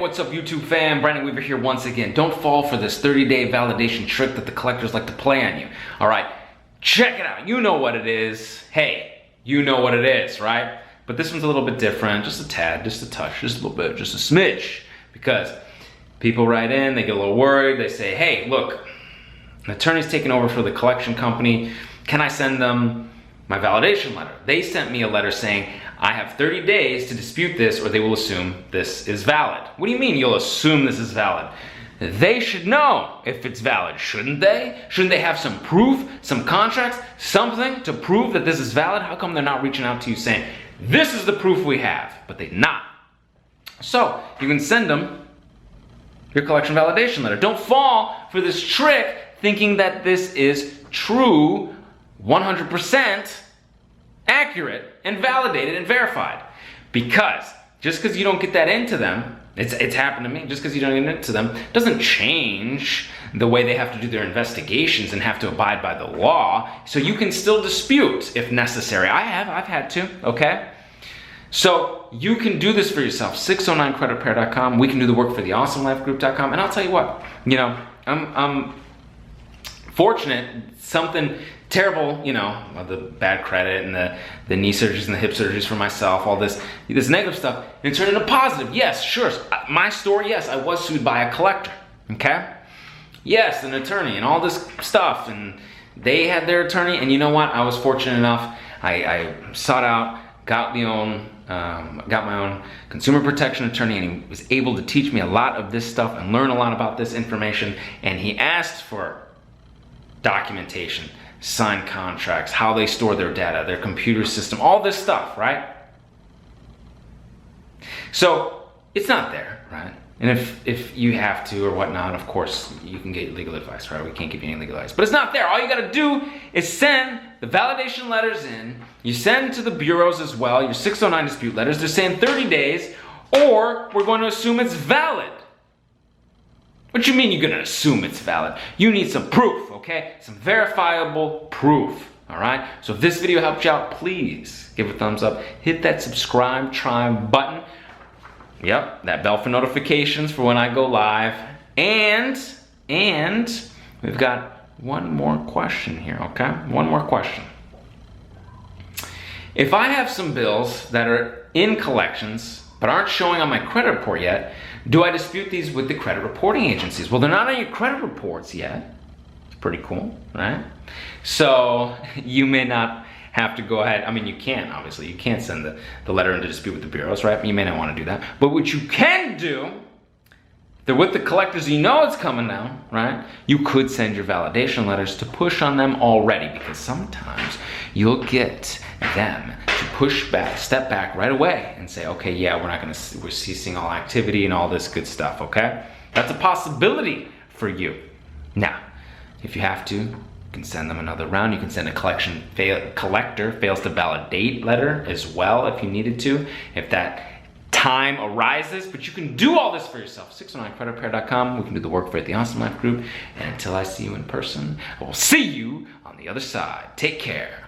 what's up YouTube fam? Brandon Weaver here once again. Don't fall for this 30-day validation trick that the collectors like to play on you. All right, check it out. You know what it is. Hey, you know what it is, right? But this one's a little bit different, just a tad, just a touch, just a little bit, just a smidge. Because people write in, they get a little worried. They say, hey, look, an attorney's taking over for the collection company. Can I send them my validation letter? They sent me a letter saying, I have 30 days to dispute this or they will assume this is valid. What do you mean you'll assume this is valid? They should know if it's valid, shouldn't they? Shouldn't they have some proof, some contracts, something to prove that this is valid? How come they're not reaching out to you saying, this is the proof we have, but they're not? So you can send them your collection validation letter. Don't fall for this trick thinking that this is true, 100% accurate and validated and verified. Because just because you don't get that into them, it's happened to me, just because you don't get it into them doesn't change the way they have to do their investigations and have to abide by the law. So you can still dispute if necessary. I've had to, okay? So you can do this for yourself. 609creditrepair.com. We can do the work for the awesomelifegroup.com. And I'll tell you what, you know, I'm fortunate, something terrible, you know, the bad credit and the knee surgeries and the hip surgeries for myself, all this negative stuff, and it turned into positive. Yes, sure. My story, yes, I was sued by a collector, okay? Yes, an attorney and all this stuff, and they had their attorney, and you know what? I was fortunate enough. I sought out, got my own consumer protection attorney, and he was able to teach me a lot of this stuff and learn a lot about this information, and he asked for documentation, signed contracts, how they store their data, their computer system, all this stuff, right? So it's not there, right? And if you have to or whatnot, of course, you can get legal advice, right? We can't give you any legal advice, but it's not there. All you gotta do is send the validation letters in. You send to the bureaus as well, your 609 dispute letters. They're saying 30 days, or we're going to assume it's valid. What you mean you're gonna assume it's valid? You need some proof, okay? Some verifiable proof, all right? So if this video helped you out, please give a thumbs up. Hit that subscribe, button. Yep, that bell for notifications for when I go live. And we've got one more question here, okay? One more question. If I have some bills that are in collections but aren't showing on my credit report yet, do I dispute these with the credit reporting agencies? Well, they're not on your credit reports yet. It's pretty cool, right? So you may not have to go ahead. I mean, you can, obviously. You can't send the letter into dispute with the bureaus, right? You may not want to do that. But what you can do, they're with the collectors, you know it's coming down, right? You could send your validation letters to push on them already, because sometimes you'll get them to push back, step back right away and say, okay, yeah, we're ceasing all activity and all this good stuff, okay? That's a possibility for you. Now, if you have to, you can send them another round. You can send a collector fails to validate letter as well if you needed to, if that time arises, but you can do all this for yourself. 609creditrepair.com. We can do the work for the Awesome Life Group. And until I see you in person, I will see you on the other side. Take care.